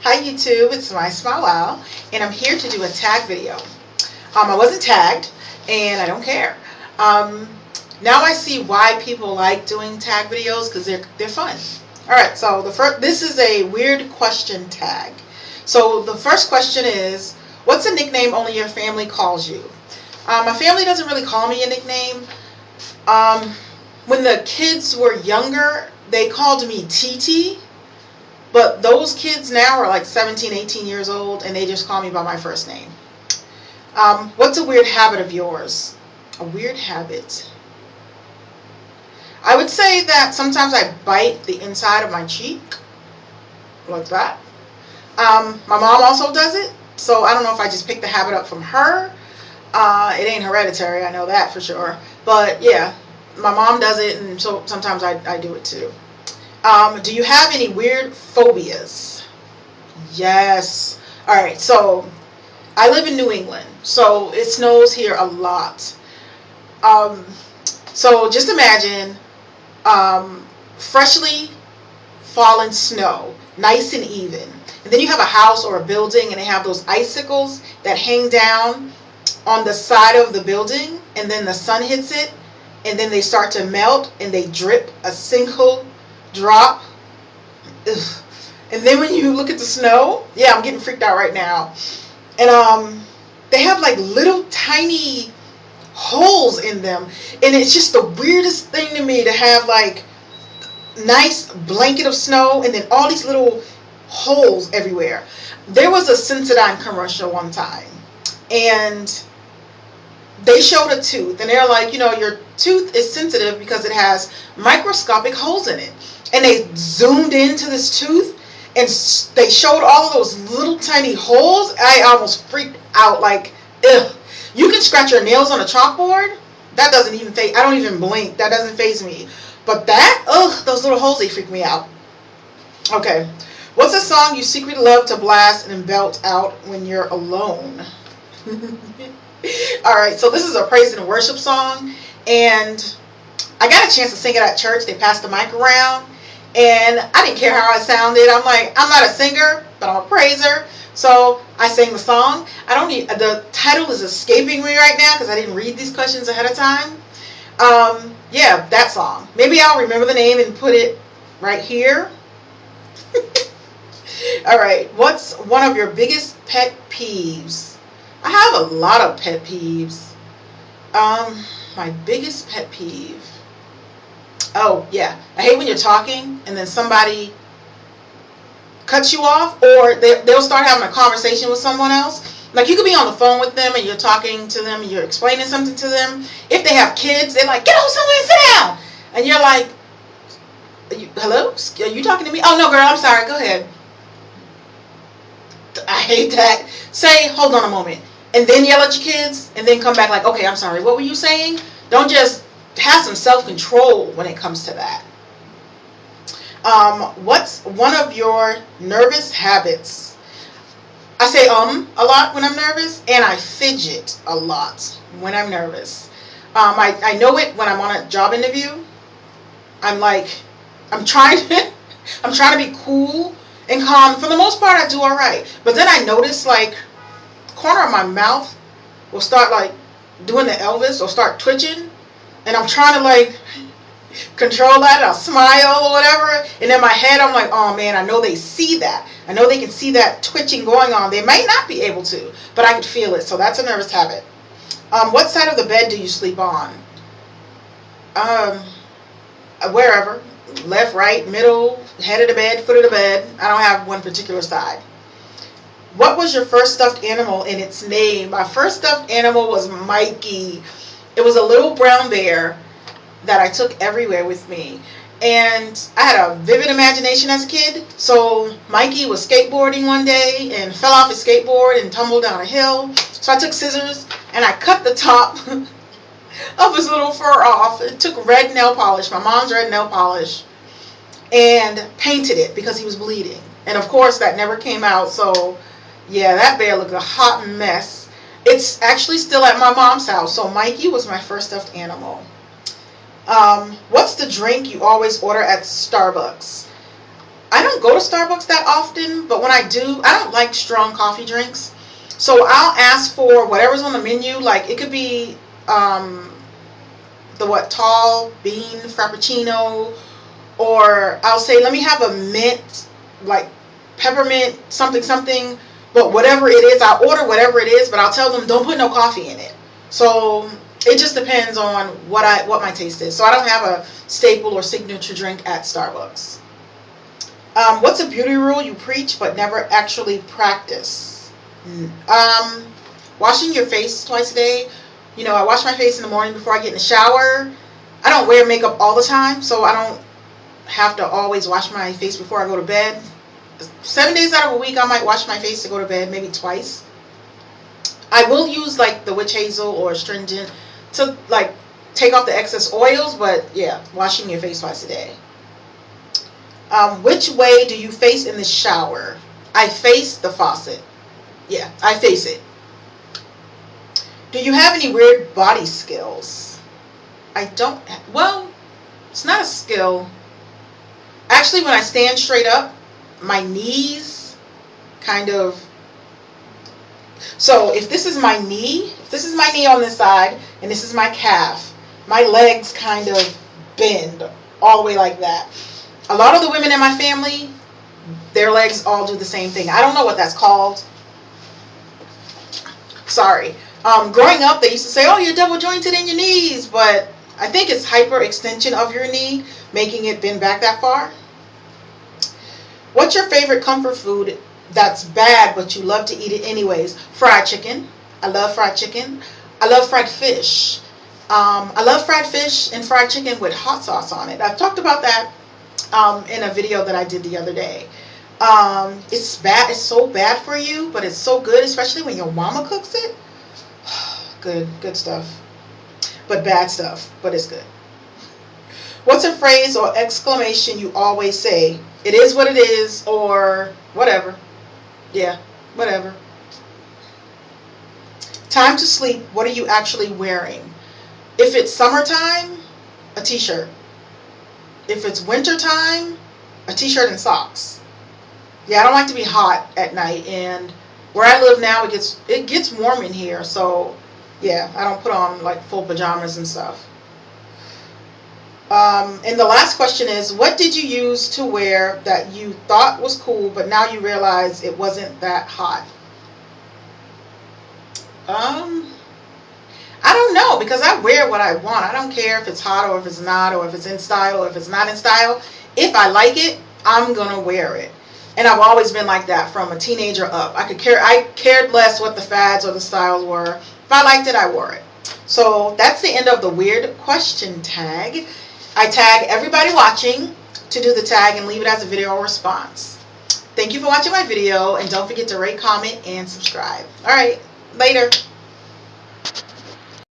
Hi YouTube, it's mysmilewow, and I'm here to do a tag video. I wasn't tagged, and I don't care. Um, Now I see why people like doing tag videos because they're fun. All right, so this is a weird question tag. So the first question is, what's a nickname only your family calls you? My family doesn't really call me a nickname. Um, when the kids were younger, they called me TT. But those kids now are like 17, 18 years old, and they just call me by my first name. What's a weird habit of yours? A weird habit. I would say that sometimes I bite the inside of my cheek, like that. My mom also does it, so I don't know if I just picked the habit up from her. It ain't hereditary, I know that for sure. But yeah, my mom does it, and so sometimes I do it too. Do you have any weird phobias? Yes. All right, so I live in New England, so it snows here a lot. Um, so just imagine freshly fallen snow, nice and even. And then you have a house or a building, and they have those icicles that hang down on the side of the building, and then the sun hits it, and then they start to melt, and they drip a single drop. Ugh. And then when you look at the snow, yeah, I'm getting freaked out right now. And they have like little tiny holes in them, and it's just the weirdest thing to me to have like nice blanket of snow and then all these little holes everywhere. There was a Sensodyne commercial one time, and they showed a tooth, and they're like, your tooth is sensitive because it has microscopic holes in it. And they zoomed into this tooth, and they showed all of those little tiny holes. I almost freaked out, like, ugh. You can scratch your nails on a chalkboard. That doesn't even faze. I don't even blink. That doesn't faze me. But that, ugh, those little holes, they freak me out. Okay. What's a song you secretly love to blast and belt out when you're alone? Alright, so this is a praise and worship song, and I got a chance to sing it at church. They passed the mic around, and I didn't care how I sounded. I'm like, I'm not a singer, but I'm a praiser, so I sang the song. The title is escaping me right now because I didn't read these questions ahead of time. Yeah, that song. Maybe I'll remember the name and put it right here. Alright, what's one of your biggest pet peeves? I have a lot of pet peeves. My biggest pet peeve. Oh, yeah. I hate when you're talking and then somebody cuts you off, or they'll start having a conversation with someone else. Like, you could be on the phone with them and you're talking to them and you're explaining something to them. If they have kids, they're like, get over somewhere and sit down. And you're like, hello? Are you talking to me? Oh, no, girl, I'm sorry. Go ahead. I hate that. Say, hold on a moment. And then yell at your kids, and then come back like, okay, I'm sorry, what were you saying? Don't just have some self-control when it comes to that. What's one of your nervous habits? I say a lot when I'm nervous, and I fidget a lot when I'm nervous. I know it when I'm on a job interview. I'm trying to be cool and calm. For the most part, I do all right. But then I notice, like, corner of my mouth will start like doing the Elvis or start twitching, and I'm trying to like control that. I'll smile or whatever, and in my head I'm like, oh man, I know they see that. I know they can see that twitching going on. They might not be able to, but I could feel it. So that's a nervous habit. What side of the bed do you sleep on? Wherever. Left, right, middle, head of the bed, foot of the bed. I don't have one particular side. What was your first stuffed animal and its name? My first stuffed animal was Mikey. It was a little brown bear that I took everywhere with me. And I had a vivid imagination as a kid. So Mikey was skateboarding one day and fell off his skateboard and tumbled down a hill. So I took scissors and I cut the top of his little fur off. It took red nail polish, my mom's red nail polish, and painted it because he was bleeding. And of course that never came out, so yeah, that bear looked a hot mess. It's actually still at my mom's house. So Mikey was my first stuffed animal. What's the drink you always order at Starbucks? I don't don't go to Starbucks that often, but when I do, I don't like strong coffee drinks. So I'll ask for whatever's on the menu. Like it could be the tall bean frappuccino, or I'll say, let me have a mint, like peppermint something something. But whatever it is, I'll order whatever it is, but I'll tell them don't put no coffee in it. So it just depends on what my taste is. So I don't have a staple or signature drink at Starbucks. What's a beauty rule you preach but never actually practice? Washing your face twice a day. I wash my face in the morning before I get in the shower. I don't wear makeup all the time, so I don't have to always wash my face before I go to bed. 7 days out of a week, I might wash my face to go to bed, maybe twice. I will use like the witch hazel or astringent to like take off the excess oils, but yeah, washing your face twice a day. Which way do you face in the shower? I face the faucet. Yeah, I face it. Do you have any weird body skills? I don't. Well, it's not a skill. Actually, when I stand straight up, my knees kind of. So if this is my knee on this side, and this is my calf, my legs kind of bend all the way like that. A lot of the women in my family, their legs all do the same thing. I don't know what that's called. Sorry. Growing up, they used to say, oh, you're double jointed in your knees, but I think it's hyperextension of your knee, making it bend back that far. What's your favorite comfort food that's bad, but you love to eat it anyways? Fried chicken. I love fried chicken. I love fried fish. I love fried fish and fried chicken with hot sauce on it. I've talked about that in a video that I did the other day. It's bad. It's so bad for you, but it's so good, especially when your mama cooks it. Good stuff. But bad stuff, but it's good. What's a phrase or exclamation you always say? It is what it is, or whatever. Yeah, whatever. Time to sleep. What are you actually wearing? If it's summertime, a t-shirt. If it's wintertime, a t-shirt and socks. Yeah, I don't like to be hot at night, and where I live now, it gets warm in here, so yeah, I don't put on like full pajamas and stuff. And the last question is, what did you use to wear that you thought was cool, but now you realize it wasn't that hot? I don't know, because I wear what I want. I don't care if it's hot or if it's not, or if it's in style or if it's not in style. If I like it, I'm gonna wear it. And I've always been like that from a teenager up. I cared less what the fads or the styles were. If I liked it, I wore it. So that's the end of the weird question tag. I tag everybody watching to do the tag and leave it as a video response. Thank you for watching my video, and don't forget to rate, comment, and subscribe. All right, later.